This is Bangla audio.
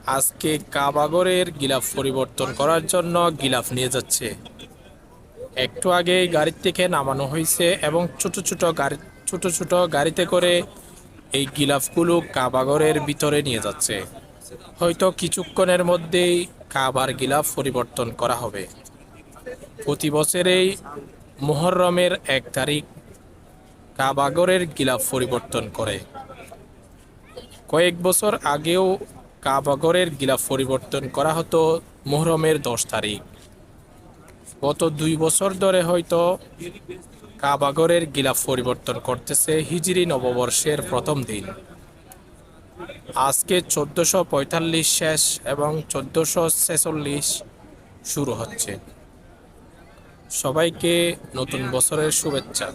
আজকে কাবাগরের গিলাফ পরিবর্তন করার জন্য গিলাফ নিয়ে যাচ্ছে। একটু আগে গাড়ি থেকে নামানো হয়েছে এবং ছোট ছোট গাড়িতে করে এই গিলাফগুলো কাবাগরের ভিতরে নিয়ে যাচ্ছে। হয়তো কিছুক্ষণের মধ্যেই কাবার গিলাফ পরিবর্তন করা হবে। প্রতি বছরেই মুহররমের 1 তারিখ কাবাগরের গিলাফ পরিবর্তন করে। কয়েক বছর আগেও কাবাগরের গিলাফ পরিবর্তন করা হতো মুহররমের 10 তারিখ। গত 2 বছর ধরে হয়তো কাবাগরের গিলাফ পরিবর্তন করতেছে হিজরি নববর্ষের প্রথম দিন। আজকে 1445 শেষ এবং 1446 শুরু হচ্ছে। সবাইকে নতুন বছরের শুভেচ্ছা।